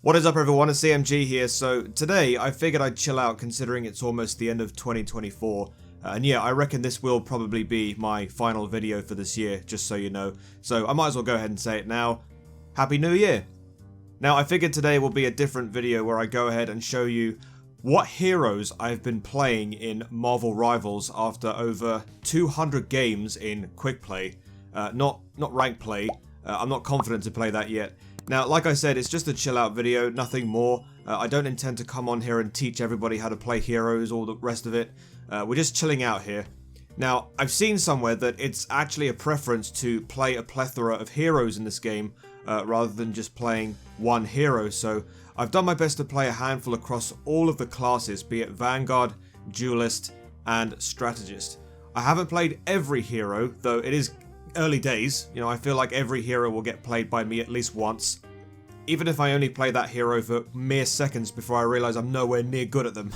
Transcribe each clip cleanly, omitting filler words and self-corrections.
What is up everyone, it's CMG here. So today I figured I'd chill out considering it's almost the end of 2024. And yeah, I reckon this will probably be my final video for this year, just so you know. So I might as well go ahead and say it now. Happy New Year! Now I figured today will be a different video where I go ahead and show you what heroes I've been playing in Marvel Rivals after over 200 games in quick play. Not rank play. I'm not confident to play that yet. Now, like I said, it's just a chill out video, nothing more. I don't intend to come on here and teach everybody how to play heroes or the rest of it. We're just chilling out here. Now, I've seen somewhere that it's actually a preference to play a plethora of heroes in this game rather than just playing one hero. So I've done my best to play a handful across all of the classes, be it Vanguard, Duelist, and Strategist. I haven't played every hero, though it is early days. You know, I feel like every hero will get played by me at least once. Even if I only play that hero for mere seconds before I realise I'm nowhere near good at them.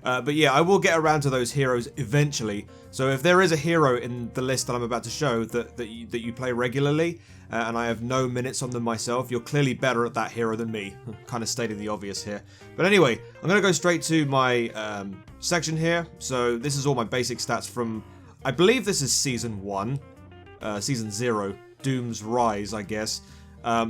But yeah, I will get around to those heroes eventually. So if there is a hero in the list that I'm about to show that you play regularly, and I have no minutes on them myself, you're clearly better at that hero than me. Kind of stating the obvious here. But anyway, I'm going to go straight to my section here. So this is all my basic stats from, I believe this is Season 1. Season 0, Doom's Rise, I guess.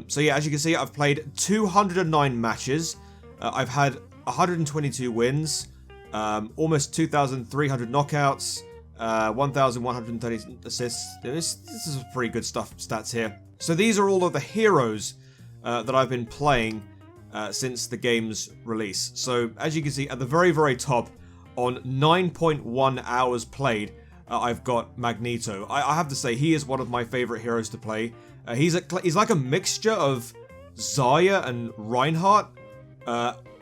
So yeah, as you can see, I've played 209 matches. I've had 122 wins, almost 2,300 knockouts, 1,130 assists. This is pretty good stats here. So these are all of the heroes that I've been playing since the game's release. So as you can see, at the very, very top, on 9.1 hours played, I've got Magneto. I have to say, he is one of my favorite heroes to play. He's like a mixture of Zarya and Reinhardt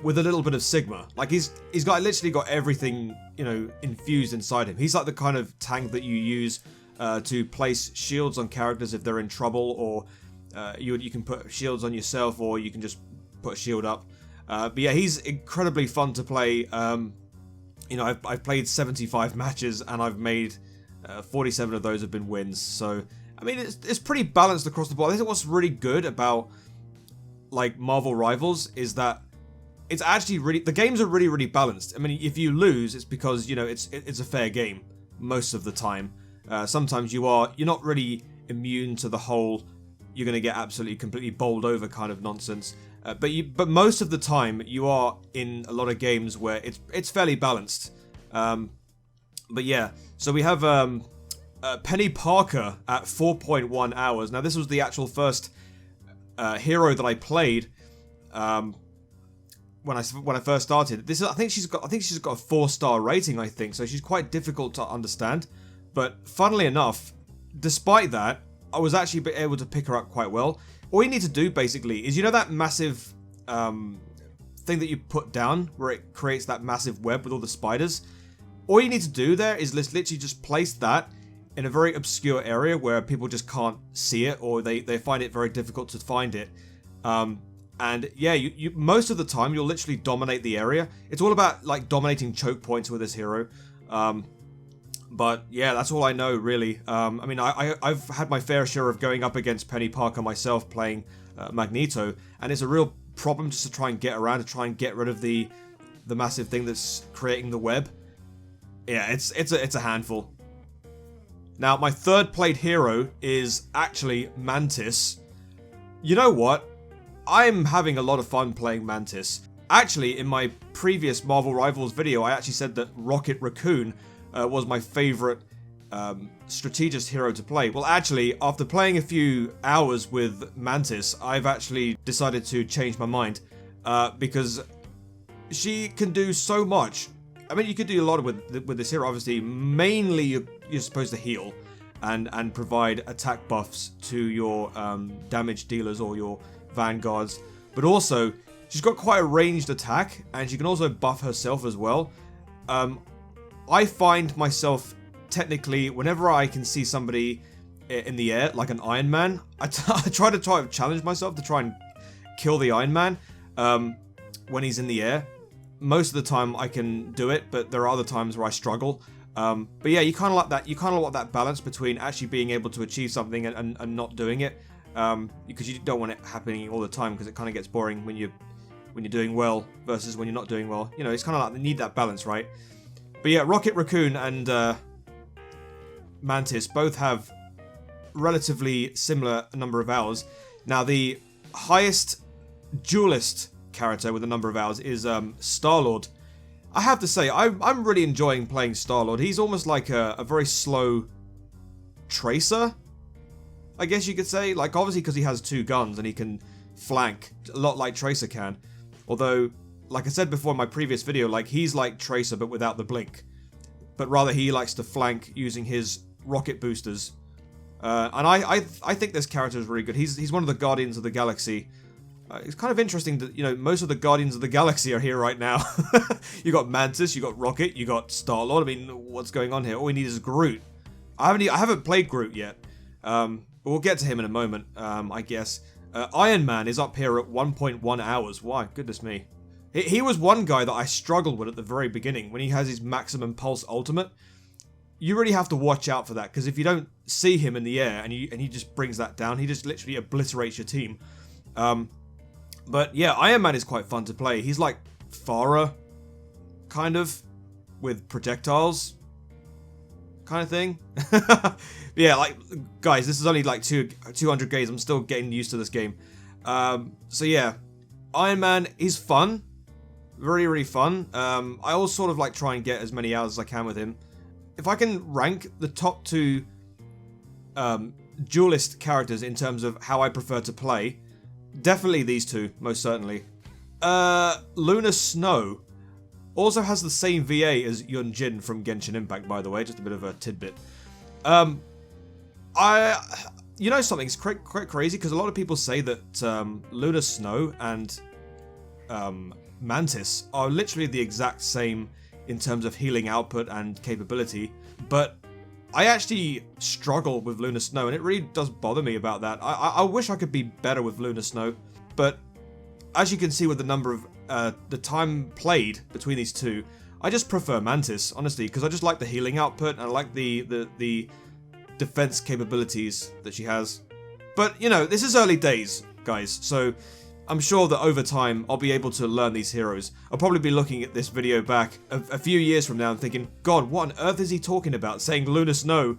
with a little bit of Sigma. Like he's literally got everything, you know, infused inside him. He's like the kind of tank that you use to place shields on characters if they're in trouble, or you can put shields on yourself, or you can just put a shield up. But yeah, he's incredibly fun to play. You know, I've played 75 matches and I've made 47 of those have been wins. So, I mean, it's pretty balanced across the board. I think what's really good about, like, Marvel Rivals is that it's actually the games are really, really balanced. I mean, if you lose, it's because, you know, it's a fair game most of the time. Sometimes you're not really immune to the whole you're going to get absolutely completely bowled over kind of nonsense. But most of the time you are in a lot of games where it's fairly balanced. But yeah, so we have Penny Parker at 4.1 hours. Now this was the actual first hero that I played when I first started. I think she's got a 4-star rating, I think, so she's quite difficult to understand. But funnily enough, despite that, I was actually able to pick her up quite well. All you need to do, basically, is, you know that massive thing that you put down where it creates that massive web with all the spiders? All you need to do there is literally just place that in a very obscure area where people just can't see it, or they find it very difficult to find it. And yeah, you most of the time you'll literally dominate the area. It's all about, like, dominating choke points with this hero. But yeah, that's all I know, really. I mean, I've had my fair share of going up against Penny Parker myself playing Magneto, and it's a real problem just to try and get around, to try and get rid of the massive thing that's creating the web. Yeah, it's a handful. Now, my third played hero is actually Mantis. You know what? I'm having a lot of fun playing Mantis. Actually, in my previous Marvel Rivals video, I actually said that Rocket Raccoon was my favorite strategist hero to play. Well, actually, after playing a few hours with Mantis, I've actually decided to change my mind because she can do so much. I mean, you could do a lot with this hero. Obviously, mainly you're supposed to heal and provide attack buffs to your damage dealers or your vanguards, but also she's got quite a ranged attack, and she can also buff herself as well. I find myself, technically, whenever I can see somebody in the air, like an Iron Man, I try to challenge myself to try and kill the Iron Man when he's in the air. Most of the time I can do it, but there are other times where I struggle. But yeah, you kind of like that. You kind of want that balance between actually being able to achieve something and not doing it. Because you don't want it happening all the time, because it kind of gets boring when when you're doing well versus when you're not doing well. You know, it's kind of like they need that balance, right? But yeah, Rocket Raccoon and Mantis both have relatively similar number of hours. Now, the highest duelist character with a number of hours is Star-Lord. I have to say, I'm really enjoying playing Star-Lord. He's almost like a very slow Tracer, I guess you could say. Like, obviously because he has 2 guns and he can flank a lot like Tracer can. Although, like I said before in my previous video, like, he's like Tracer but without the blink. But rather he likes to flank using his rocket boosters. And I think this character is really good. He's one of the Guardians of the Galaxy. It's kind of interesting that, you know, most of the Guardians of the Galaxy are here right now. You got Mantis, you got Rocket, you got Star-Lord. I mean, what's going on here? All we need is Groot. I haven't played Groot yet. But we'll get to him in a moment, I guess. Iron Man is up here at 1.1 hours. Why? Goodness me. He was one guy that I struggled with at the very beginning when he has his maximum pulse ultimate. You really have to watch out for that, because if you don't see him in the air and he just brings that down, he just literally obliterates your team. But yeah, Iron Man is quite fun to play. He's like Farah, kind of, with projectiles, kind of thing. Yeah, like, guys, this is only like 200 games. I'm still getting used to this game. So yeah, Iron Man is fun. Very, really fun. I always sort of like try and get as many hours as I can with him. If I can rank the top 2 duelist characters in terms of how I prefer to play, definitely these 2, most certainly. Luna Snow also has the same VA as Yunjin from Genshin Impact, by the way, just a bit of a tidbit. You know, something's quite crazy, because a lot of people say that Luna Snow and Mantis are literally the exact same in terms of healing output and capability, but I actually struggle with Luna Snow, and it really does bother me about that. I wish I could be better with Luna Snow, but as you can see with the number of the time played between these 2, I just prefer Mantis, honestly, because I just like the healing output and I like the defense capabilities that she has. But, you know, this is early days, guys, so I'm sure that over time I'll be able to learn these heroes. I'll probably be looking at this video back a few years from now and thinking, God, what on earth is he talking about? Saying Luna Snow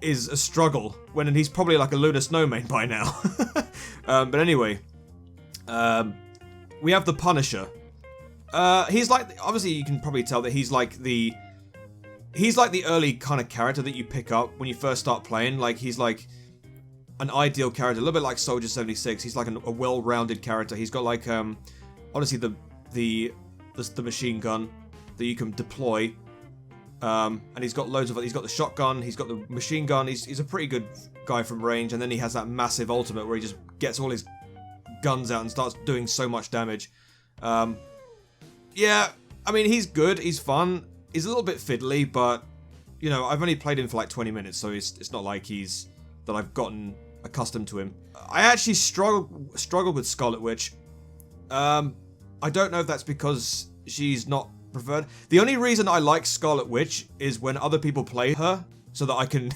is a struggle, when he's probably like a Luna Snow main by now. But anyway, we have the Punisher. He's like, obviously you can probably tell that he's like the early kind of character that you pick up when you first start playing. Like, he's like an ideal character, a little bit like Soldier 76. He's like a well-rounded character. He's got like honestly the machine gun that you can deploy, and he's got loads of it. He's got the shotgun, he's got the machine gun. He's a pretty good guy from range, and then he has that massive ultimate where he just gets all his guns out and starts doing so much damage. Yeah, I mean, he's good, he's fun, he's a little bit fiddly, but you know, I've only played him for like 20 minutes, so it's not like that I've gotten accustomed to him. I actually struggled with Scarlet Witch. I don't know if that's because she's not preferred. The only reason I like Scarlet Witch is when other people play her, so that I can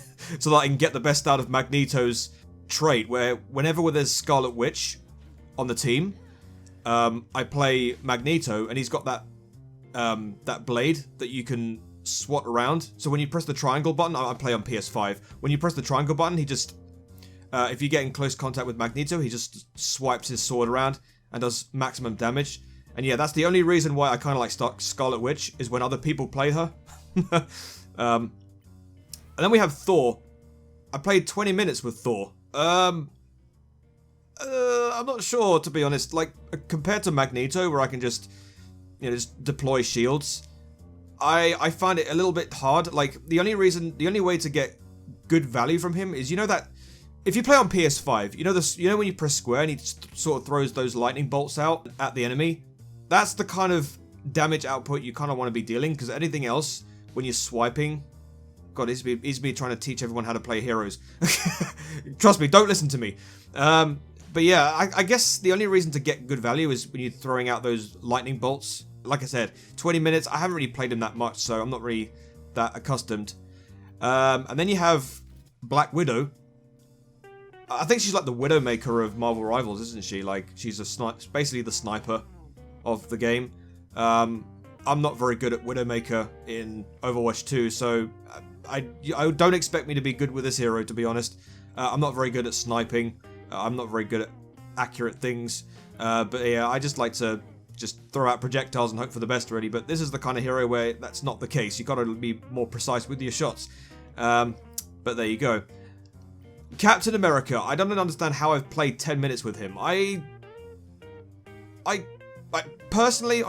get the best out of Magneto's trait, where whenever there's Scarlet Witch on the team, I play Magneto, and he's got that blade that you can swat around. So when you press the triangle button, I play on PS5. When you press the triangle button, he just, if you get in close contact with Magneto, he just swipes his sword around and does maximum damage. And yeah, that's the only reason why I kind of like Scarlet Witch, is when other people play her. And then we have Thor. I played 20 minutes with Thor. I'm not sure, to be honest. Like, compared to Magneto, where I can just, you know, just deploy shields, I find it a little bit hard. Like, the only way to get good value from him is, you know, that if you play on PS5, you know when you press square and he sort of throws those lightning bolts out at the enemy? That's the kind of damage output you kind of want to be dealing, because anything else, when you're swiping, God, it's me trying to teach everyone how to play heroes. Trust me, don't listen to me. But yeah, I guess the only reason to get good value is when you're throwing out those lightning bolts. Like I said, 20 minutes, I haven't really played him that much, so I'm not really that accustomed. And then you have Black Widow. I think she's like the Widowmaker of Marvel Rivals, isn't she? Like, she's basically the sniper. of the game. I'm not very good at Widowmaker in Overwatch 2, so I don't expect me to be good with this hero, to be honest. I'm not very good at sniping. I'm not very good at accurate things. But yeah, I just like to just throw out projectiles and hope for the best, really. But this is the kind of hero where that's not the case. You got to be more precise with your shots. But there you go. Captain America. I don't understand how I've played 10 minutes with him. I personally,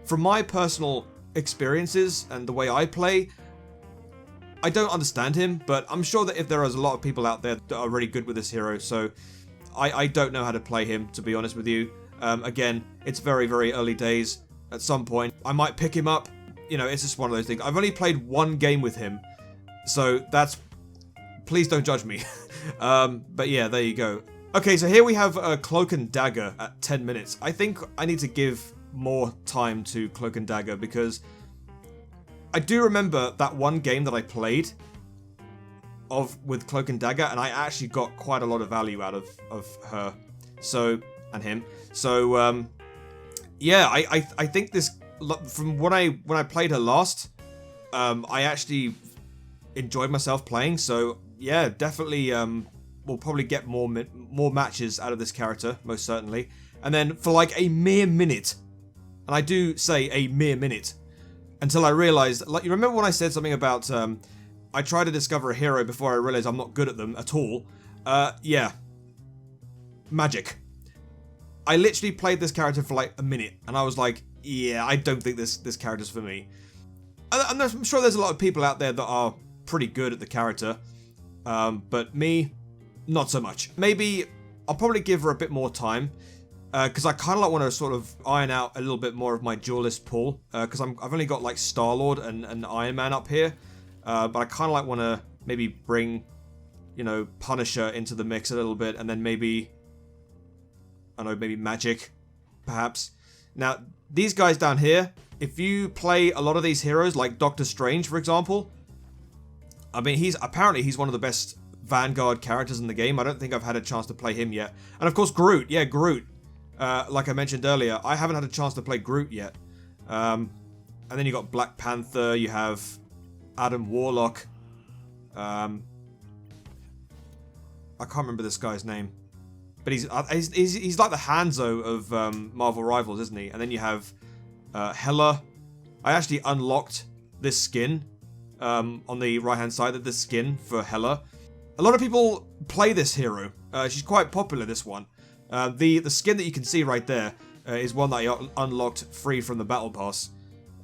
from my personal experiences and the way I play, I don't understand him, but I'm sure that if there is a lot of people out there that are really good with this hero, so I don't know how to play him, to be honest with you. Again, it's very, very early days. At some point, I might pick him up. You know, it's just one of those things. I've only played one game with him, so that's... Please don't judge me. But yeah, there you go. Okay, so here we have Cloak and Dagger at 10 minutes. I think I need to give more time to Cloak and Dagger because I do remember that one game that I played with Cloak and Dagger, and I actually got quite a lot of value out of her, and him. So yeah, I think this, from when I played her last, I actually enjoyed myself playing. So yeah, definitely we'll probably get more matches out of this character, most certainly. And then for like a mere minute, and I do say a mere minute, until I realized, like, you remember when I said something about I try to discover a hero before I realize I'm not good at them at all? Yeah. Magic. I literally played this character for like a minute, and I was like, yeah, I don't think this character's for me. I'm sure there's a lot of people out there that are pretty good at the character, but me, not so much. Maybe I'll probably give her a bit more time, because I kind of like want to sort of iron out a little bit more of my duelist pool, because I've only got like Star-Lord and Iron Man up here, but I kind of like want to maybe bring, you know, Punisher into the mix a little bit, and then maybe, I don't know, maybe Magic, perhaps. Now, these guys down here, if you play a lot of these heroes, like Doctor Strange, for example, I mean, he's one of the best Vanguard characters in the game. I don't think I've had a chance to play him yet. And of course, Groot. Yeah, Groot. Like I mentioned earlier, I haven't had a chance to play Groot yet. And then you got Black Panther, you have Adam Warlock. I can't remember this guy's name. But he's like the Hanzo of Marvel Rivals, isn't he? And then you have Hela. I actually unlocked this skin on the right-hand side of this skin for Hela. A lot of people play this hero. She's quite popular, this one. The skin that you can see right there is one that I unlocked free from the Battle Pass.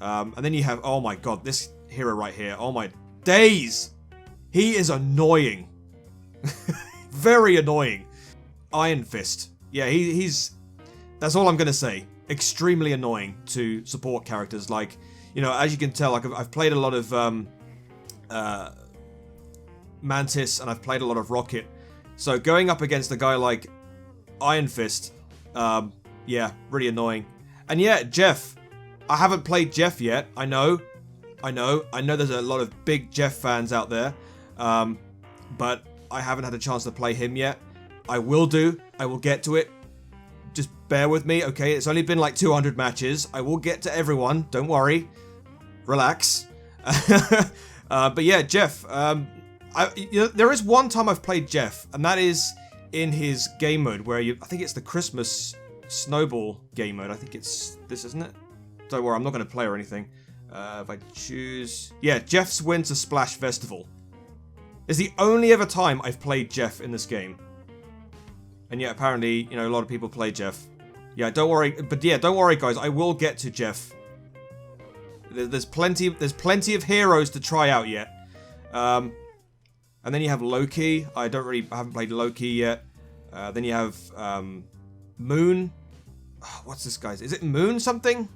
And then you have, oh my god, this hero right here. Oh my days! He is annoying. Very annoying. Iron Fist. Yeah, he's... That's all I'm going to say. Extremely annoying to support characters. Like, you know, as you can tell, like I've played a lot of Mantis, and I've played a lot of Rocket. So going up against a guy like Iron Fist, yeah, really annoying. And yeah, Jeff. I haven't played Jeff yet. I know there's a lot of big Jeff fans out there. But I haven't had a chance to play him yet. I will do. I will get to it. Just bear with me, okay? It's only been like 200 matches. I will get to everyone. Don't worry. Relax. But yeah, Jeff. You know, there is one time I've played Jeff, and that is in his game mode where I think it's the Christmas Snowball game mode. I think it's this, isn't it? Don't worry, I'm not going to play or anything. If I choose... Yeah, Jeff's Winter Splash Festival. It's the only ever time I've played Jeff in this game. And yet, apparently, you know, a lot of people play Jeff. Yeah, don't worry. But yeah, don't worry, guys. I will get to Jeff. There's plenty of heroes to try out yet. And then you have Loki. I haven't played Loki yet. Then you have Moon. Oh, what's this guy's? Is it Moon something?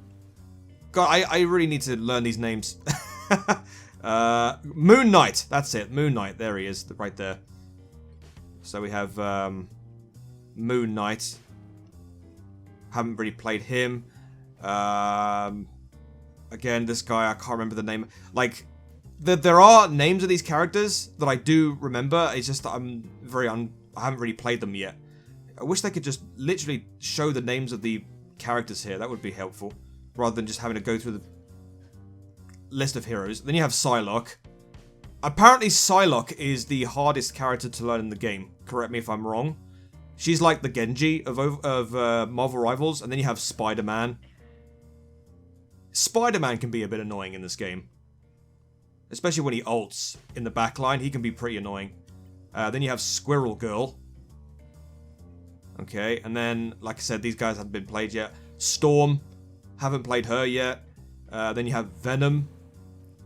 God, I really need to learn these names. Moon Knight. That's it. Moon Knight. There he is, right there. So we have Moon Knight. Haven't really played him. Again, this guy, I can't remember the name. Like, there are names of these characters that I do remember. It's just that I haven't really played them yet. I wish they could just literally show the names of the characters here. That would be helpful. Rather than just having to go through the list of heroes. Then you have Psylocke. Apparently Psylocke is the hardest character to learn in the game. Correct me if I'm wrong. She's like the Genji of Marvel Rivals. And then you have Spider-Man. Spider-Man can be a bit annoying in this game. Especially when he ults in the backline. He can be pretty annoying. Then you have Squirrel Girl. Okay, and then, like I said, these guys haven't been played yet. Storm. Haven't played her yet. Then you have Venom.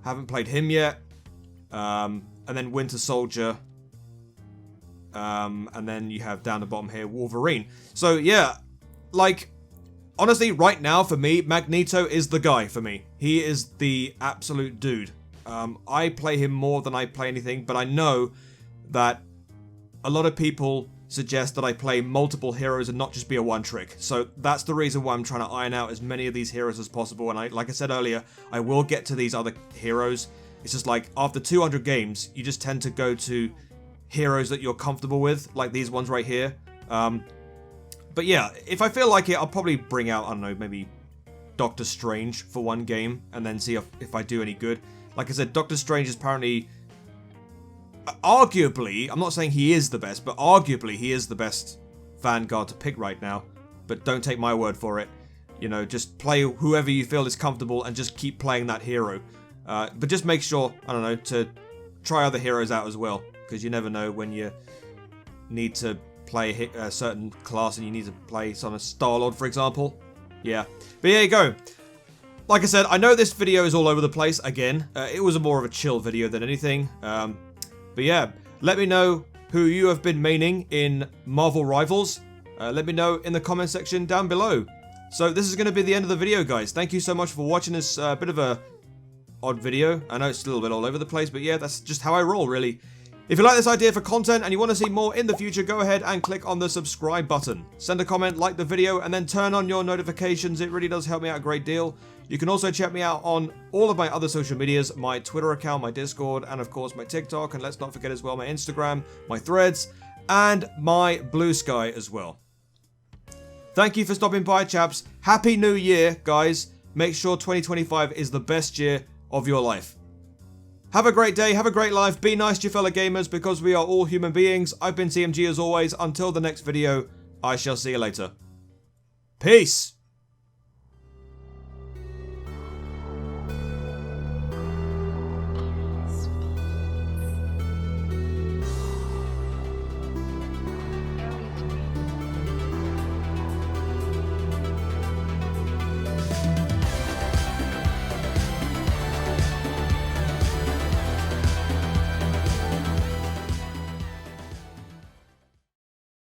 Haven't played him yet. And then Winter Soldier. And then you have down the bottom here, Wolverine. So, yeah, like, honestly, right now, for me, Magneto is the guy for me. He is the absolute dude. I play him more than I play anything, but I know that a lot of people suggest that I play multiple heroes and not just be a one-trick. So that's the reason why I'm trying to iron out as many of these heroes as possible. And like I said earlier, I will get to these other heroes. It's just like, after 200 games, you just tend to go to heroes that you're comfortable with, like these ones right here. But yeah, if I feel like it, I'll probably bring out, I don't know, maybe Doctor Strange for one game, and then see if I do any good. Like I said, Doctor Strange is apparently, arguably, I'm not saying he is the best, but arguably he is the best Vanguard to pick right now. But don't take my word for it. You know, just play whoever you feel is comfortable and just keep playing that hero. But just make sure, I don't know, to try other heroes out as well. Because you never know when you need to play a certain class and you need to play on a Star-Lord, for example. Yeah. But here you go. Like I said, I know this video is all over the place again. It was more of a chill video than anything. But yeah, let me know who you have been maining in Marvel Rivals. Let me know in the comment section down below. So this is going to be the end of the video, guys. Thank you so much for watching this bit of a odd video. I know it's a little bit all over the place, but yeah, that's just how I roll, really. If you like this idea for content and you want to see more in the future, go ahead and click on the subscribe button. Send a comment, like the video, and then turn on your notifications. It really does help me out a great deal. You can also check me out on all of my other social medias, my Twitter account, my Discord, and of course my TikTok, and let's not forget as well my Instagram, my Threads, and my Blue Sky as well. Thank you for stopping by, chaps. Happy New Year, guys. Make sure 2025 is the best year of your life. Have a great day, have a great life, be nice to your fellow gamers because we are all human beings. I've been TMG as always. Until the next video, I shall see you later. Peace!